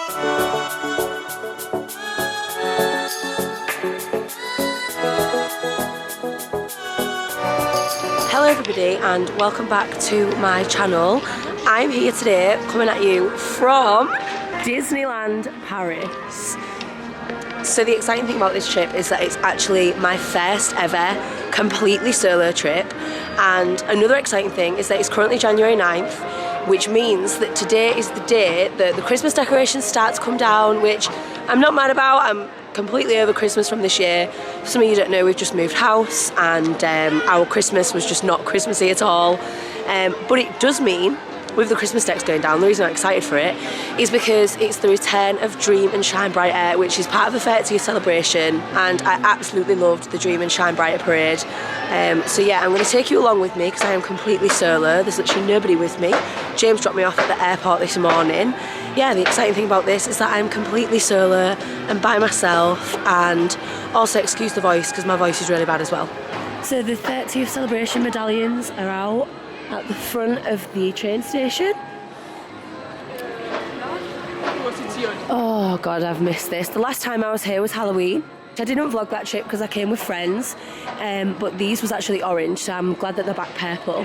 Hello everybody and welcome back to my channel. I'm here today coming at you from Disneyland Paris. So the exciting thing about this trip is that it's actually my first ever completely solo trip, and another exciting thing is that it's currently January 9th, which means that today is the day that the Christmas decorations start to come down, which I'm not mad about. I'm completely over Christmas from this year. For some of you don't know, we've just moved house and our Christmas was just not Christmassy at all. But it does mean, with the Christmas decks going down, the reason I'm excited for it is because it's the return of Dream and Shine Brighter, which is part of the 30th celebration, and I absolutely loved the Dream and Shine Brighter parade. So yeah, I'm going to take you along with me because I am completely solo. There's literally nobody with me. James dropped me off at the airport this morning. Yeah, the exciting thing about this is that I'm completely solo and by myself, and also excuse the voice because my voice is really bad as well. So the 30th celebration medallions are out at the front of the train station. Oh god, I've missed this. The last time I was here was Halloween. I didn't vlog that trip because I came with friends, but these was actually orange, so I'm glad that they're back purple.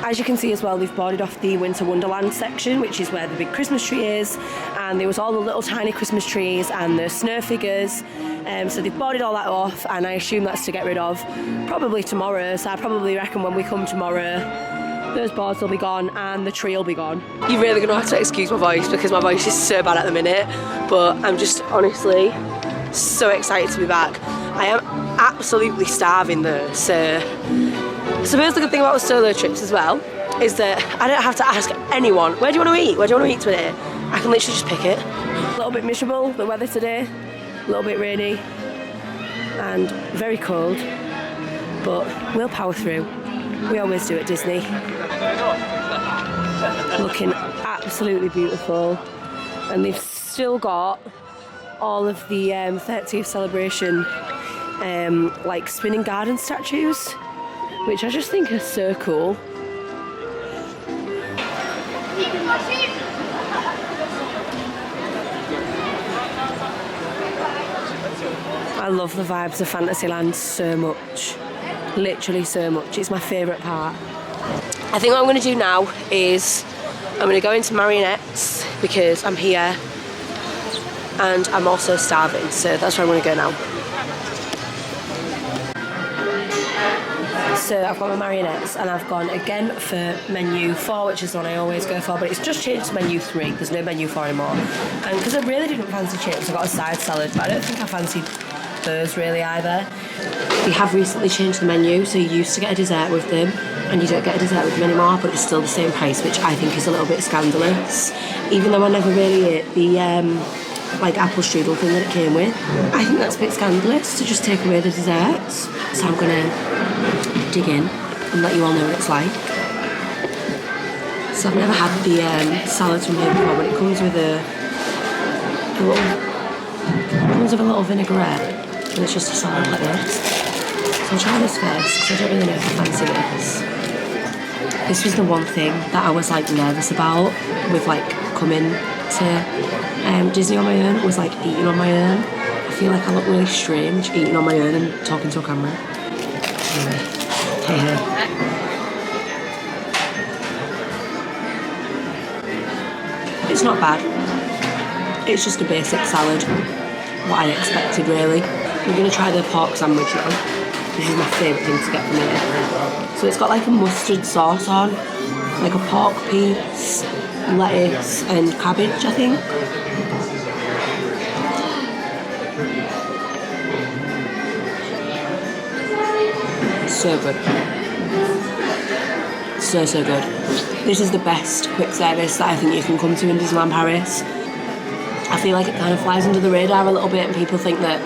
As you can see as well, they've boarded off the Winter Wonderland section, which is where the big Christmas tree is, and there was all the little tiny Christmas trees and the snow figures. So they've boarded all that off, and I assume that's to get rid of probably tomorrow. So I probably reckon when we come tomorrow, those boards will be gone and the tree will be gone. You're really gonna have to excuse my voice because my voice is so bad at the minute, but I'm just honestly so excited to be back. I am absolutely starving though, so I suppose the good thing about solo trips as well is that I don't have to ask anyone, where do you want to eat? Where do you want to eat today? I can literally just pick it. A little bit miserable, the weather today, a little bit rainy and very cold, but we'll power through. We always do at Disney. Looking absolutely beautiful, and they've still got all of the 30th celebration like spinning garden statues, which I just think are so cool. I love the vibes of Fantasyland so much, literally so much. It's my favourite part. I think what I'm going to do now is I'm going to go into Marionettes because I'm here and I'm also starving, so that's where I'm going to go now. So I've got my Marionettes and I've gone again for menu 4, which is the one I always go for, but it's just changed to menu 3. There's no menu 4 anymore. And because I really didn't fancy chips, I got a side salad, but I don't think I fancied those really either. They have recently changed the menu, so you used to get a dessert with them and you don't get a dessert with them anymore, but it's still the same price, which I think is a little bit scandalous. Even though I never really ate the like apple strudel thing that it came with, I think that's a bit scandalous to just take away the desserts. So I'm gonna dig in and let you all know what it's like. So I've never had the salads from here before, but it comes with a little vinaigrette, and it's just a salad like this. So I'll try this first because I don't really know if I fancy this. This was the one thing that I was like nervous about with like coming to Disney on my own, was like eating on my own. I feel like I look really strange eating on my own and talking to a camera. Anyway, hey ho. It's not bad. It's just a basic salad. What I expected really. I'm going to try the pork sandwich now. This is my favourite thing to get from here. So it's got like a mustard sauce on, like a pork piece, lettuce and cabbage, I think. So good. So good. This is the best quick service that I think you can come to in Disneyland Paris. I feel like it kind of flies under the radar a little bit, and people think that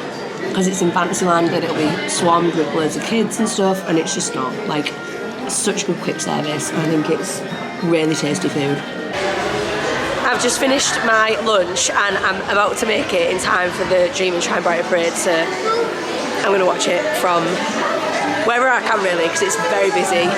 because it's in Fantasyland that it'll be swarmed with loads of kids and stuff, and it's just not. Like, it's such good quick service. I think it's really tasty food. I've just finished my lunch and I'm about to make it in time for the Dream and Shine Brighter parade, so I'm going to watch it from wherever I can really, because it's very busy.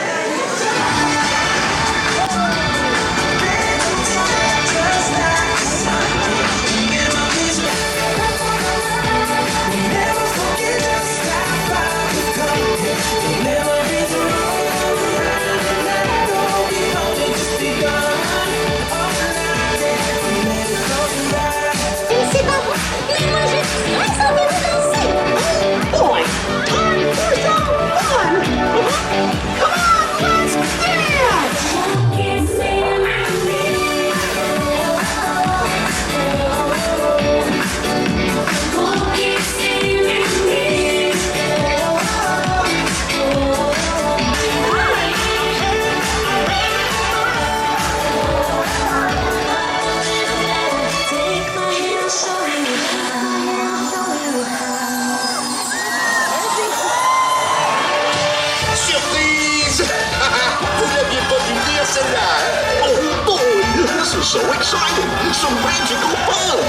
some magical fun.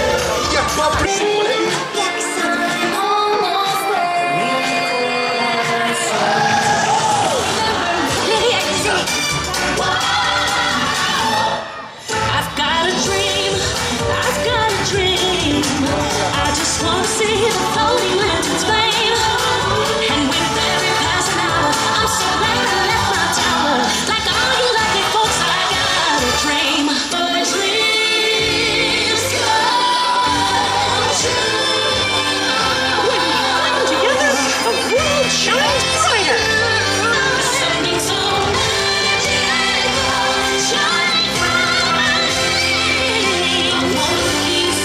I've got a dream. I've got a dream. I just want to see the floating lanterns flame. And with every passing hour, I'm so glad I left my tower. Like all you lucky folks, I got a dream. My dreams come true. When we come together, the world shines brighter. Something so magical, shining from my dream. I want to kiss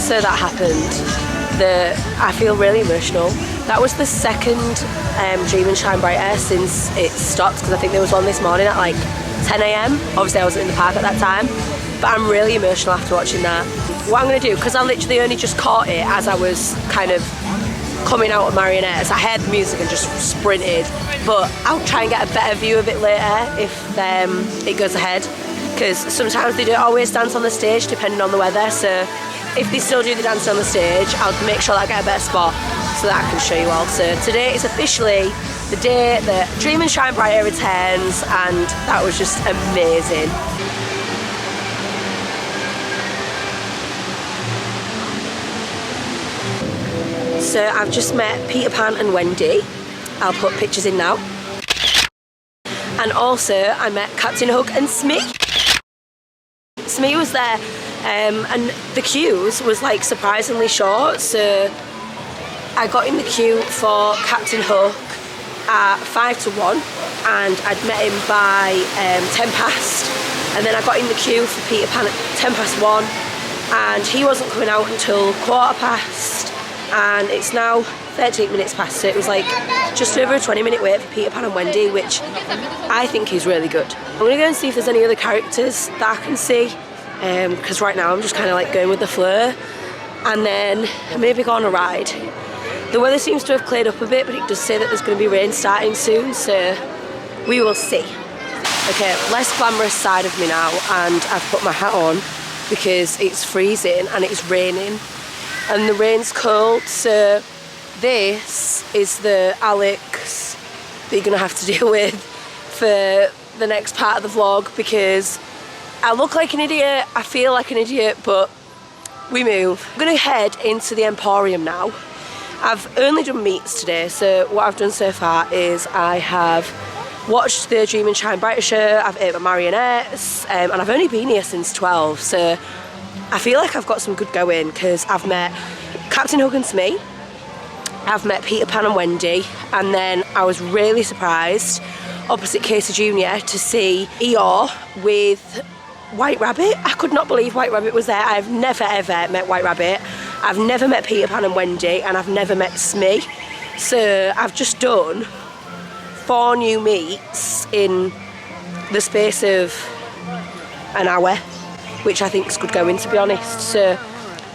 So that happened. I feel really emotional. That was the second Dream and Shine Brighter since it stopped, because I think there was one this morning at like 10 AM. Obviously I wasn't in the park at that time, but I'm really emotional after watching that. What I'm going to do, because I literally only just caught it as I was kind of coming out of Marionettes, I heard the music and just sprinted, but I'll try and get a better view of it later if it goes ahead, because sometimes they don't always dance on the stage depending on the weather. So if they still do the dancing on the stage, I'll make sure that I get a better spot so that I can show you all. So today is officially the day that Dream and Shine Brighter returns, and that was just amazing. So I've just met Peter Pan and Wendy. I'll put pictures in now. And also I met Captain Hook and Smee. Smee was there. And the queues was like surprisingly short, so I got in the queue for Captain Hook at 5 to 1, and I'd met him by 10 past, and then I got in the queue for Peter Pan at 10 past 1, and he wasn't coming out until 15 past, and it's now 13 minutes past, so it was like just over a 20-minute wait for Peter Pan and Wendy, which I think is really good. I'm gonna go and see if there's any other characters that I can see, because right now I'm just kind of like going with the flow, and then maybe go on a ride. The weather seems to have cleared up a bit, but it does say that there's going to be rain starting soon, so we will see. Okay, less glamorous side of me now, and I've put my hat on because it's freezing and it's raining and the rain's cold, so this is the Alex that you're going to have to deal with for the next part of the vlog, because I look like an idiot, I feel like an idiot, but we move. I'm gonna head into the Emporium now. I've only done meets today, so what I've done so far is I have watched the Dream and Shine Brighter show, I've ate my Marionettes, and I've only been here since 12, so I feel like I've got some good going, because I've met Captain Hook and Smee, I've met Peter Pan and Wendy, and then I was really surprised, opposite Casey Jr., to see Eeyore with White Rabbit. I could not believe White Rabbit was there. I've never ever met White Rabbit. I've never met Peter Pan and Wendy, and I've never met Smee. So I've just done 4 new meets in the space of an hour, which I think is good going, to be honest. So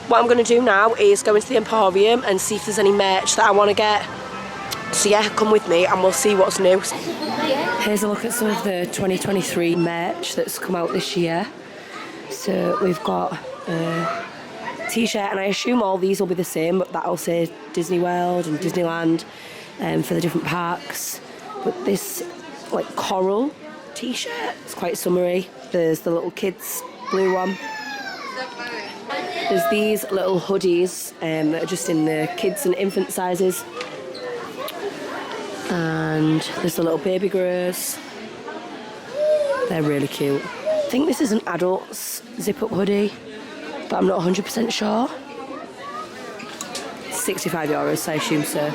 what I'm going to do now is go into the Emporium and see if there's any merch that I want to get. So yeah, come with me and we'll see what's new. Here's a look at some of the 2023 merch that's come out this year. So we've got a t-shirt, and I assume all these will be the same, but that'll say Disney World and Disneyland for the different parks. But this like coral t-shirt, it's quite summery. There's the little kids blue one. There's these little hoodies that are just in the kids and infant sizes. And there's the little baby grows. They're really cute. I think this is an adult's zip-up hoodie, but I'm not 100% sure. €65, I assume so.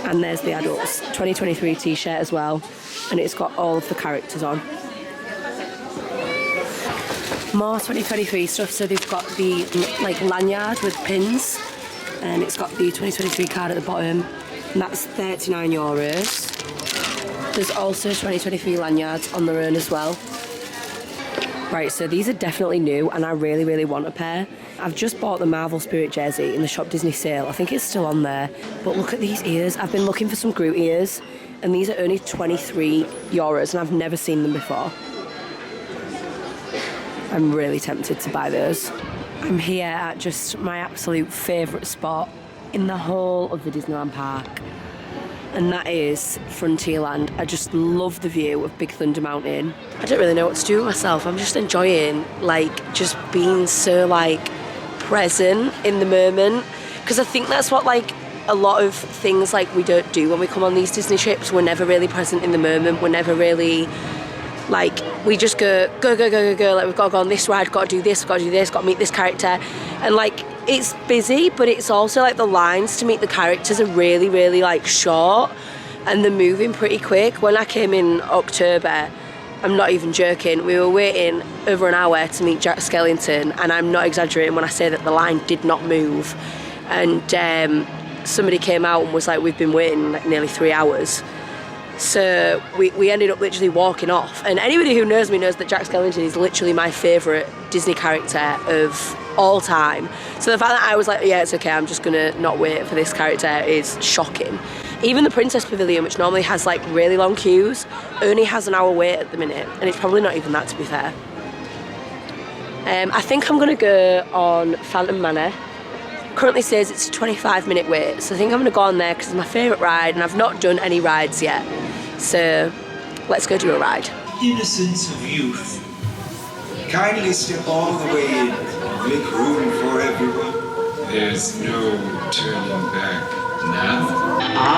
And there's the adult's 2023 t-shirt as well, and it's got all of the characters on. More 2023 stuff, so they've got the like lanyard with pins, and it's got the 2023 card at the bottom, and that's €39. There's also 2023 lanyards on their own as well. Right, so these are definitely new and I really, really want a pair. I've just bought the Marvel Spirit jersey in the Shop Disney sale. I think it's still on there. But look at these ears. I've been looking for some Groot ears and these are only €23 and I've never seen them before. I'm really tempted to buy those. I'm here at just my absolute favourite spot in the whole of the Disneyland park. And that is Frontierland. I just love the view of Big Thunder Mountain. I don't really know what to do with myself. I'm just enjoying, like, just being so, like, present in the moment. Because I think that's what, like, a lot of things, like, we don't do when we come on these Disney trips. We're never really present in the moment. We're never really, like, we just go. Like, we've got to go on this ride, got to do this, got to do this, got to meet this character. And, like, it's busy, but it's also like the lines to meet the characters are really, really like short and they're moving pretty quick. When I came in October, I'm not even joking, we were waiting over an hour to meet Jack Skellington, and I'm not exaggerating when I say that the line did not move. And somebody came out and was like, we've been waiting like nearly 3 hours. So we ended up literally walking off. And anybody who knows me knows that Jack Skellington is literally my favourite Disney character of all time. So the fact that I was like, yeah, it's okay, I'm just gonna not wait for this character is shocking. Even the Princess Pavilion, which normally has like really long queues, only has an hour wait at the minute, and it's probably not even that, to be fair. I think I'm gonna go on Phantom Manor. Currently says it's a 25-minute wait, so I think I'm gonna go on there because it's my favourite ride and I've not done any rides yet. So let's go do a ride. Innocence of youth. Kindly step all the way in. Make room for everyone. There's no turning back now.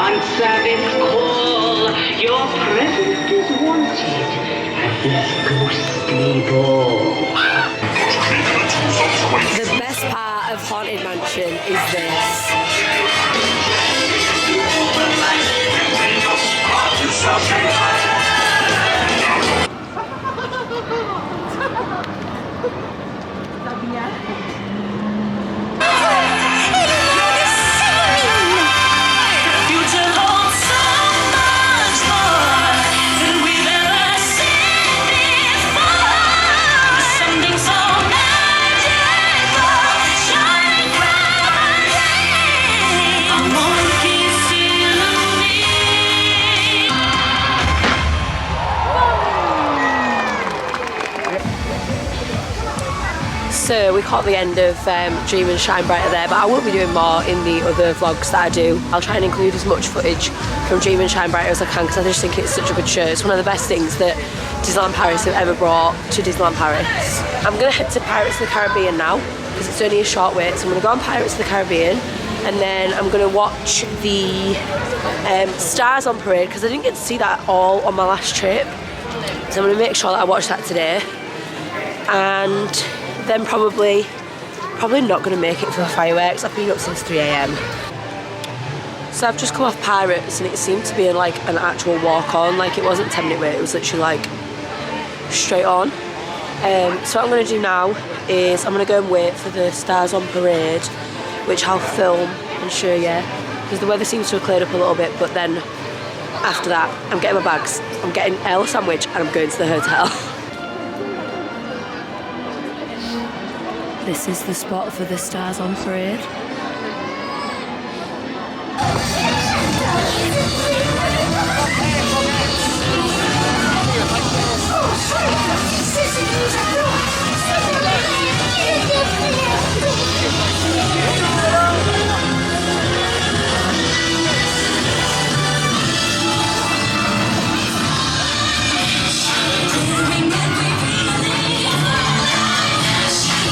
Answer this call. Your presence is wanted at this ghostly ball. The best part of Haunted Mansion is this. So we caught the end of Dream and Shine Brighter there, but I will be doing more in the other vlogs that I do. I'll try and include as much footage from Dream and Shine Brighter as I can because I just think it's such a good show. It's one of the best things that Disneyland Paris have ever brought to Disneyland Paris. I'm going to head to Pirates of the Caribbean now because it's only a short wait. So I'm going to go on Pirates of the Caribbean and then I'm going to watch the Stars on Parade because I didn't get to see that all on my last trip. So I'm going to make sure that I watch that today. And then probably not going to make it for the fireworks. I've been up since 3 AM. So I've just come off Pirates and it seemed to be in like an actual walk on, like it wasn't 10-minute wait, it was literally like straight on. So what I'm going to do now is I'm going to go and wait for the Stars on Parade, which I'll film and show you because the weather seems to have cleared up a little bit, but then after that I'm getting my bags, I'm getting a sandwich and I'm going to the hotel. This is the spot for the Stars on Parade.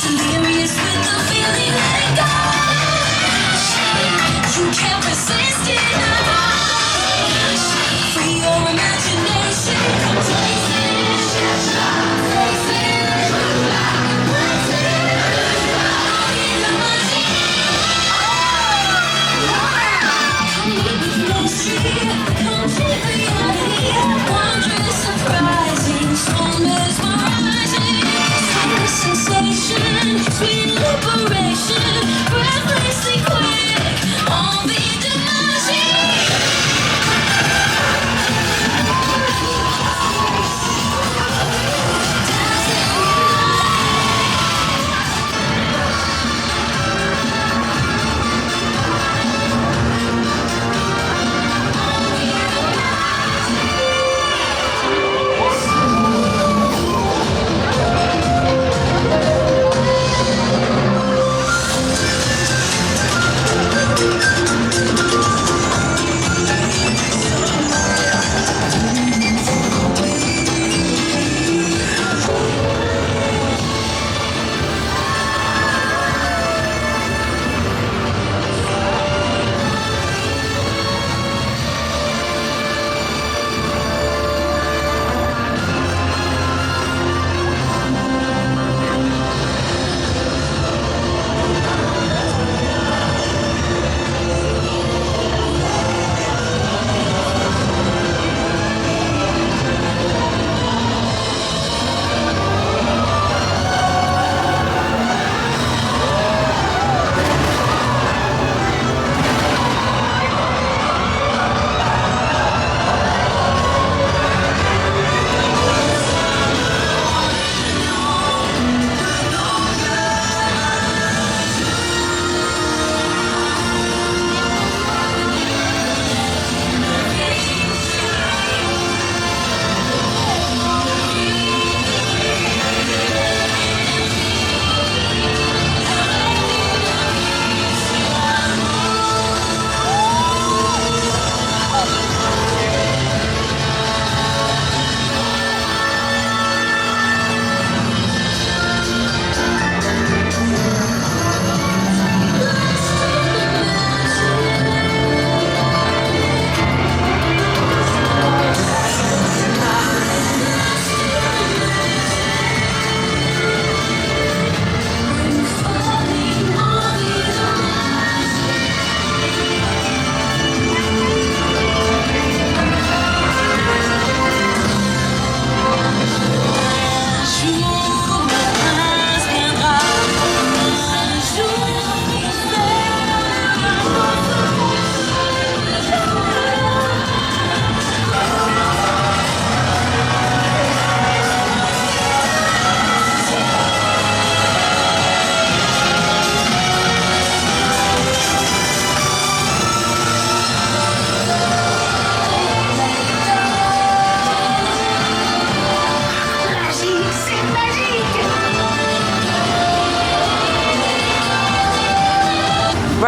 Delirious with the feeling, let it go.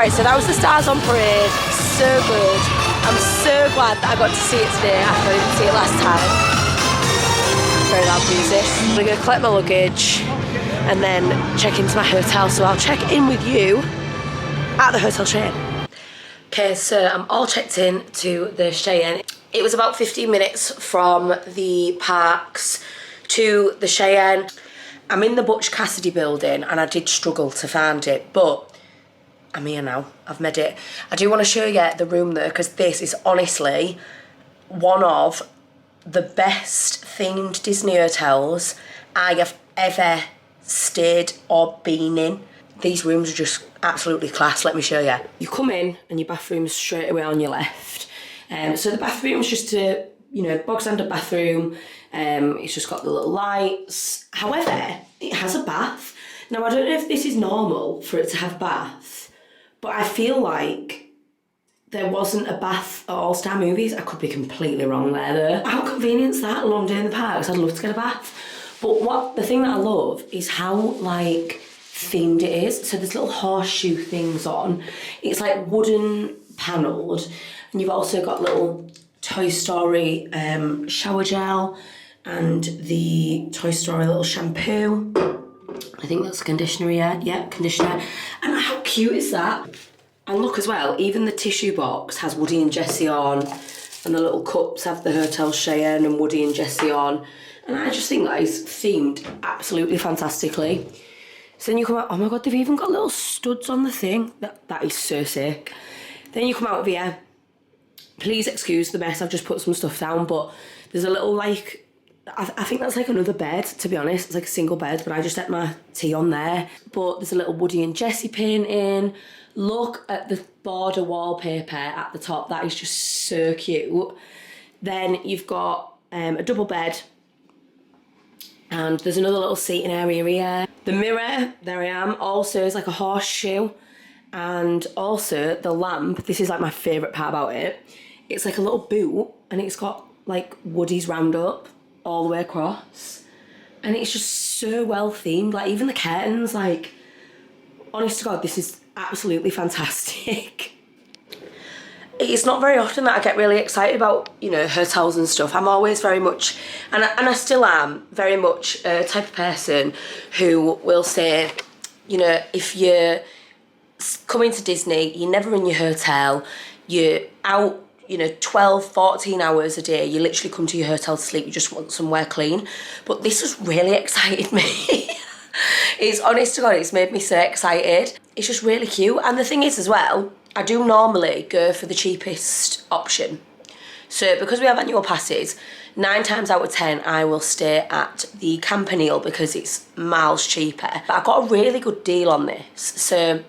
Right, so that was the Stars on Parade. So good. I'm so glad that I got to see it today after I didn't see it last time. Very loud music. I'm going to collect my luggage and then check into my hotel. So I'll check in with you at the Hotel Cheyenne. Okay, so I'm all checked in to the Cheyenne. It was about 15 minutes from the parks to the Cheyenne. I'm in the Butch Cassidy building and I did struggle to find it, but I'm here now. I've made it. I do want to show you the room though, because this is honestly one of the best themed Disney hotels I have ever stayed or been in. These rooms are just absolutely class. Let me show you. You come in and your bathroom's straight away on your left. So the bathroom's just a, you know, bog standard bathroom. It's just got the little lights. However, it has a bath. Now I don't know if this is normal for it to have bath, but I feel like there wasn't a bath at All Star Movies. I could be completely wrong there though. How convenient is that? A long day in the parks. I'd love to get a bath. But the thing that I love is how like themed it is. So there's little horseshoe things on. It's like wooden panelled, and you've also got little Toy Story shower gel and the Toy Story little shampoo. I think that's conditioner, yeah, conditioner. And how cute is that? And look as well, even the tissue box has Woody and Jessie on, and the little cups have the Hotel Cheyenne and Woody and Jessie on. And I just think that is themed absolutely fantastically. So then you come out, oh my God, they've even got little studs on the thing. That is so sick. Then you come out of here. Please excuse the mess, I've just put some stuff down, but there's a little like, I think that's like another bed, to be honest. It's like a single bed, but I just set my tea on there. But there's a little Woody and Jessie painting. Look at the border wallpaper at the top. That is just so cute. Then you've got a double bed. And there's another little seating area here. The mirror, there I am, also is like a horseshoe. And also the lamp, this is like my favourite part about it. It's like a little boot and it's got like Woody's roundup all the way across. And it's just so well themed. Like even the curtains, like, honest to God, this is absolutely fantastic. It's not very often that I get really excited about, you know, hotels and stuff. I'm always very much, and I still am, very much a type of person who will say, you know, if you're coming to Disney, you're never in your hotel, you're out, you know, 12, 14 hours a day, you literally come to your hotel to sleep, you just want somewhere clean. But this has really excited me. It's honest to God, it's made me so excited. It's just really cute. And the thing is as well, I do normally go for the cheapest option. So because we have annual passes, 9 times out of 10 I will stay at the Campanile because it's miles cheaper. But I got a really good deal on this. So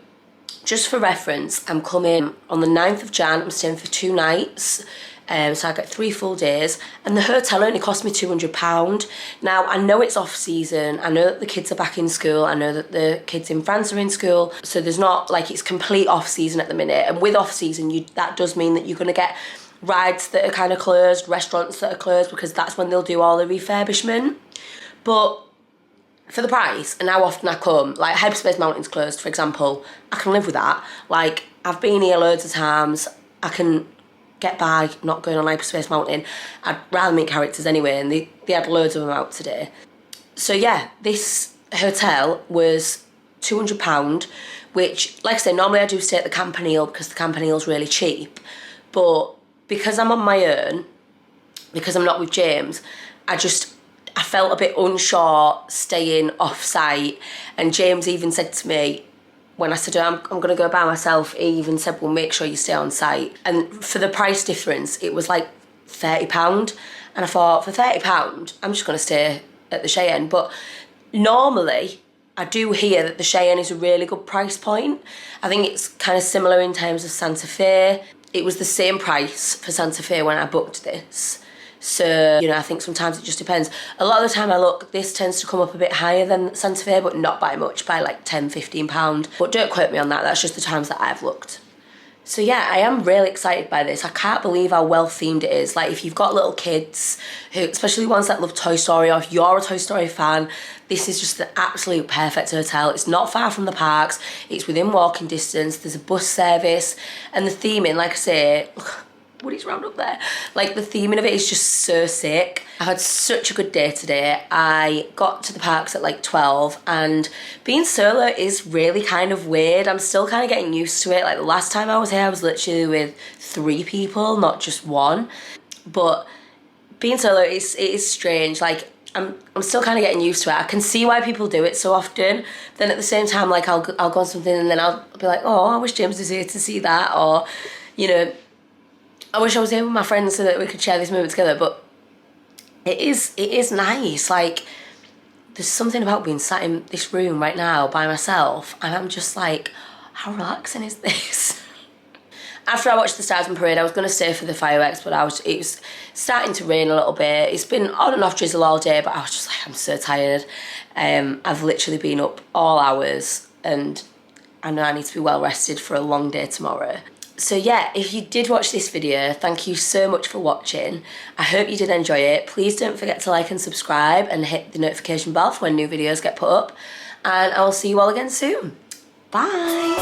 just for reference, I'm coming on the 9th of Jan, I'm staying for 2 nights. So I get 3 full days, and the hotel only cost me £200. Now I know it's off season, I know that the kids are back in school, I know that the kids in France are in school, so there's not like it's complete off season at the minute. And with off season, that does mean that you're going to get rides that are kind of closed, restaurants that are closed, because that's when they'll do all the refurbishment. But for the price and how often I come, like Hyperspace Mountain's closed, for example, I can live with that. Like I've been here loads of times, I can get by not going on Hyperspace Mountain. I'd rather meet characters anyway, and they had loads of them out today. So yeah, this hotel was £200, which, like I say, normally I do stay at the Campanile because the Campanile's really cheap. But because I'm on my own, because I'm not with James, I felt a bit unsure staying off-site. And James even said to me, when I said, I'm going to go by myself, he even said, well, make sure you stay on site. And for the price difference, it was like £30. And I thought, for £30, I'm just going to stay at the Cheyenne. But normally, I do hear that the Cheyenne is a really good price point. I think it's kind of similar in terms of Santa Fe. It was the same price for Santa Fe when I booked this. So, you know, I think sometimes it just depends. A lot of the time I look, this tends to come up a bit higher than Santa Fe, but not by much, by like £10, £15. But don't quote me on that, that's just the times that I've looked. So yeah, I am really excited by this. I can't believe how well themed it is. Like if you've got little kids, who, especially ones that love Toy Story, or if you're a Toy Story fan, This is just the absolute perfect hotel. It's not far from the parks. It's within walking distance. There's a bus service. And the theming, like I say, Woody's round up there. Like, the theming of it is just so sick. I had such a good day today. I got to the parks at like 12, and being solo is really kind of weird. I'm still kind of getting used to it. Like, the last time I was here, I was literally with 3 people, not just 1. But being solo it is strange. Like, I'm still kind of getting used to it. I can see why people do it so often. Then at the same time, like, I'll go on something and then I'll be like, oh, I wish James was here to see that, or, you know, I wish I was here with my friends so that we could share this moment together. But it is nice. Like, there's something about being sat in this room right now by myself, and I'm just like, how relaxing is this? After I watched the Stars and Parade, I was going to stay for the fireworks, but it was starting to rain a little bit. It's been on and off drizzle all day, but I was just like, I'm so tired. I've literally been up all hours, and I know I need to be well rested for a long day tomorrow. So yeah, if you did watch this video, thank you so much for watching. I hope you did enjoy it. Please don't forget to like and subscribe and hit the notification bell for when new videos get put up. And I will see you all again soon. Bye.